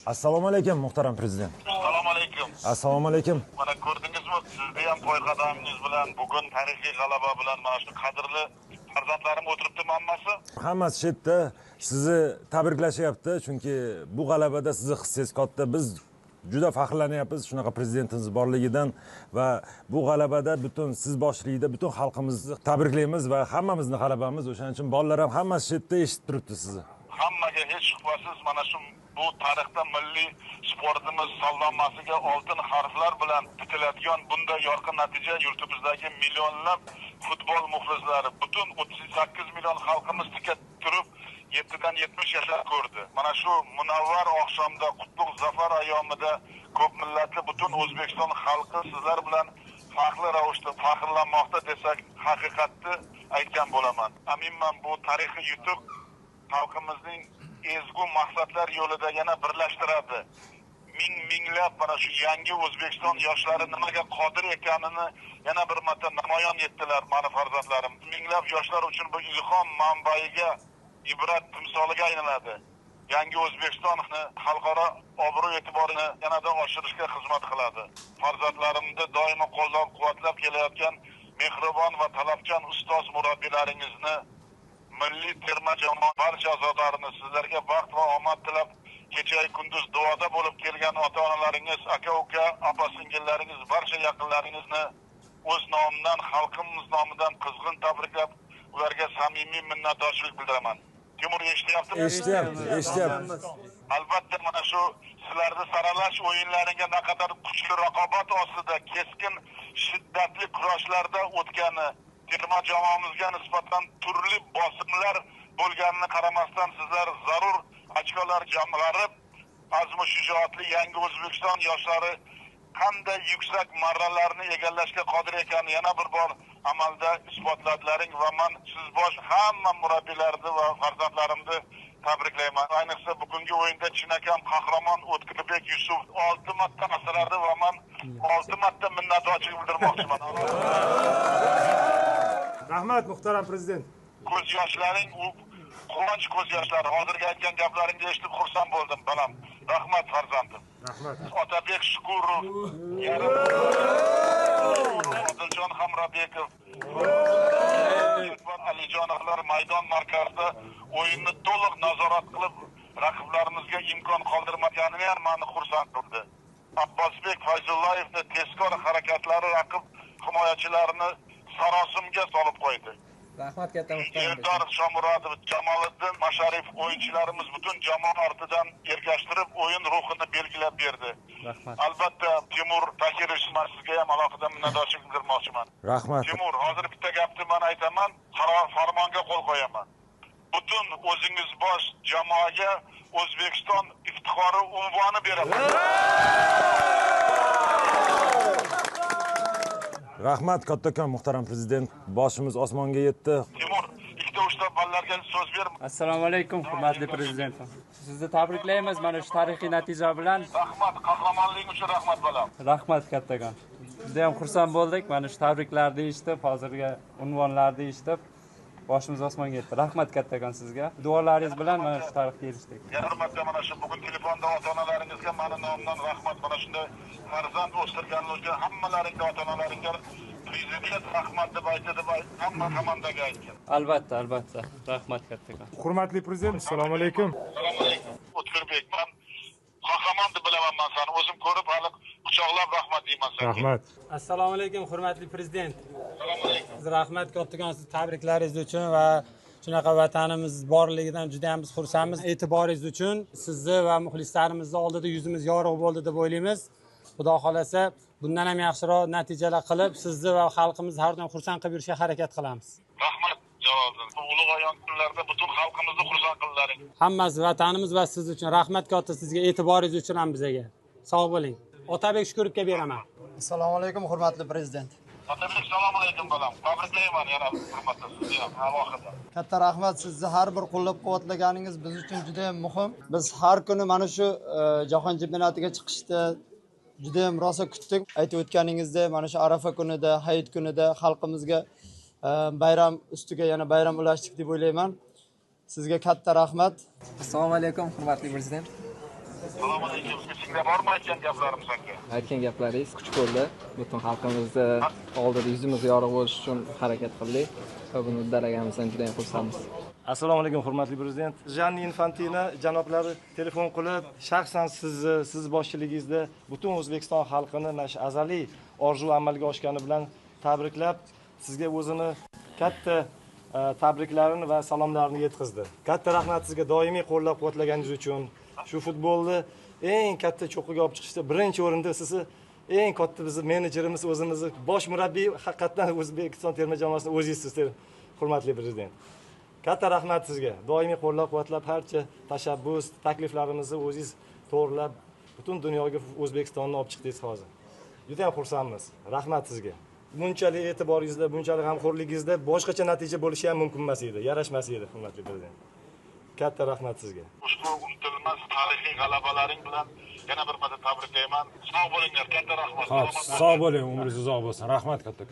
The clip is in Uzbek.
Assalomu alaykum muhtaram prezident. Assalomu alaykum. Assalomu alaykum. Mana ko'rdingizmi, sizni ham poyqadamingiz bilan bugun tarixiy g'alaba bilan mana shu qadrli farzandlarim o'tiribdi hammasi. Hammasi shu yerda sizni tabriklashyapti, chunki bu g'alabada sizni hissangiz katta. Biz juda faxrlanyapmiz shunaqa prezidentimiz borligidan va bu g'alabada butun siz boshchiligida butun xalqimizni tabriklaymiz va hammamizni g'alabamiz. O'shaning uchun bolalar ham hammasi shu yerda eshitib turibdi sizni. Hammaga hech shubhasiz mana shu bu tarixda milliy sportimiz sallomasiga oltin harflar bilan bitiladigan bunday yorqin natija yurtimizdagi millionlab futbol muxlislari, butun 38 million xalqimiz tika turib 7dan 70 yashab ko'rdi. Mana shu munavvar oqshomda, qutlug' zafar ayyomida ko'p millatli butun O'zbekiston xalqi sizlar bilan farqli ravishda faxrlanmoqda desak, haqiqatni aytgan bo'laman. Aminman bu tarixiy yutuq xalqimizning ezgu maqsadlar yo'lida yana birlashtiradi. Minglab mana shu yangi O'zbekiston yoshlari nimaga qodir ekanini yana bir marta namoyon etdilar meni farzandlarim. Minglab yoshlar uchun bu ilhom manbaiga, ibrat timsoliga aylanadi. Yangi O'zbekistonni xalqaro obro' e'tiborini yanada oshirishga xizmat qiladi. Farzandlarimni doimo qo'llab-quvvatlab kelayotgan mehribon va talabchan ustoz murabbiylaringizni, milliy terma jamoa barcha a'zolarini sizlarga baxt va omad tilab, kecha kunduz duoda bo'lib kelgan ota-onalaringiz, aka-uka, opa-singillaringiz, barcha yaqinlaringizni o'z nomidan, xalqimiz nomidan qizg'in tabriklab, ularga samimiy minnatdorchilik bildiraman. Timur eshityaptimi? Eshityapti. Albatta mana shu sizlarni saralash o'yinlariga naqadar kuchli raqobat ostida keskin shiddatli kurashlarda o'tgani, terma jamoamizga nisbatan turli bosimlar bo'lganini qaramasdan sizlar zarur ochkolar jamg'arib, azmu shijoatli yangi O'zbekiston yoshlari qanday yuksak marralarni egallashga qodir ekanini yana bir bor amalda isbotladlaring va men siz bosh hamma murabbiylarni va farzandlarimni tabriklayman. Ayniqsa bugungi o'yinda chinakam qahramon O'tkirbek Yusuf 6 marta asrardi va men 6 marta minnatdorchilik bildirmoqchiman. Rahmat muhtaram prezident. Ko'z yoshlaring u quvonch ko'z yoshlari. Hozirgi aytgan gaplaringni eshitib xursand bo'ldim, balam. Rahmat farzandim. Rahmat. Otabek Shukurov, Odiljon Hamrabekov, Alijonovlar maydon markazida o'yinni to'liq nazorat qilib, raqiblarimizga imkon qoldirmaganini ham meni xursand qildi. Abbosbek Fayzullayevning tezkor harakatlari raqib himoyachilarini sarosimga solib qo'ydi. Rahmat katta muhtaram. Eldor Shomurodov, Jamoliddin Masharif o'yinchilarimiz butun jamoa ortidan ergashtirib o'yin ruhini belgilab berdi. Rahmat. Albatta Timur Takirovich, sizga ham alohida minnatdorchilik bildirmoqchiman. Rahmat. Timur, hozir bitta gapni men aytaman, qaror farmonga qo'l qo'yaman. Butun o'zingiz bosh jamoaga O'zbekiston iftixori unvoni beraman. Rahmat kattakon muhtaram prezident. Boshimiz osmonga yetdi. Timur, ikkita uchta ballarga so'z ber. Assalomu alaykum hurmatli prezident. Sizni tabriklaymiz mana shu tarixiy natija bilan. Rahmat, qahramonlik uchun rahmat balam. Rahmat kattagon. Juda ham xursand bo'ldik mana shu tabriklarni eshitib, hozirgi unvonlarni eshitib. Boshimiz osmonga yetdi. Rahmat kattagon sizga. Duolaringiz bilan mana shu tarixga erishdik. Yana bir marta mana shu bugun telefonda ota-onalaringizga meni nomimdan rahmat. Mana shunday farzand o'stirganlarga, hammalaringga, ota-onalaringga prezident rahmat deb aytdi, hamma komandaga aytgan. Albatta, albatta. Rahmat kattagon. Hurmatli prezident, assalomu alaykum. Assalomu alaykum. O'tkirbek, men qahramon deb bilaman, men seni o'zim ko'rib hali quchoqlab rahmat deyman senga. Rahmat. Assalomu alaykum hurmatli prezident. Assalomu alaykum. Rahmat kattagon siz tabriklaringiz uchun va shunaqa vatanimiz borligidan juda ham biz xursandmiz. E'tiboringiz uchun sizni va muxlislarimizni oldida yuzimiz yorug' bo'ldi deb o'ylaymiz. Xudo xolasa bundan ham yaxshiroq natijalar qilib, sizni va xalqimizni har doim xursand qilib yurishga harakat qilamiz. Rahmat javobim. Bu ulug' ayon kunlarda butun xalqimizni xursand qildilaring. Hammasi vatanimiz va siz uchun rahmat katta, sizga e'tiboringiz uchun ham bizga. Sog' bo'ling. Otabek Shukurovga beraman. Assalomu alaykum hurmatli prezident. Otabek, assalomu alaykum balam. Tabriklayman yana hurmatli sizni ham alohida. Katta rahmat, sizni har bir qo'llab-quvvatlaganingiz biz uchun juda ham muhim. Biz har kuni mana shu jahon chempionatiga chiqishda juda ham rosa kutdik. Aytib o'tganingizdek, mana shu Arafa kunida, Hayit kunida xalqimizga bayram ustiga yana bayram ulashdik deb o'ylayman. Sizga katta rahmat. Assalomu alaykum hurmatli prezident. Assalomu alaykum. Esingda bormi aytgan gaplarim senga? Aytgan gaplaringiz kuch bo'ldi. Butun xalqimizni oldida yuzimiz yorug' bo'lish uchun harakat qildik va buni uddalaganimizdan juda ham xursandmiz. Assalomu alaykum hurmatli prezident. Janni Infantino janoblari telefon qilib, shaxsan siz boshchiligingizda butun O'zbekiston xalqini mana shu azaliy orzu amalga oshgani bilan tabriklab, sizga o'zini katta tabriklarini va salomlarini yetkazdi. Katta rahmat sizga doimiy qo'llab-quvvatlaganingiz uchun. Shu futbolni eng katta cho'qqiga olib chiqishda birinchi o'rinda sizni eng katta bizni menejerimiz, o'zimizni bosh murabbiy haqiqatan O'zbekiston terma jamoasining o'zingizsiz, hurmatli prezident. Katta rahmat sizga. Doimiy qo'llab-quvvatlab, barcha tashabbus, takliflarimizni o'zingiz to'g'rilab, butun dunyoga O'zbekistonni olib chiqdingiz hozir. Juda ham xursandmiz. Rahmat sizga. Bunchalik e'tiboringizda, bunchalik g'amxo'rligingizda boshqacha natija bo'lishi ham mumkin emas edi, yarashmas edi, hurmatli prezident. Katta rahmat sizga. Ushbu unutilmas tarixiy g'alabalaring bilan yana bir marta tabriklayman. Sog' bo'linglar, katta rahmat. Xo'p, sog' bo'ling, umringiz uzoq bo'lsin. Rahmat katta.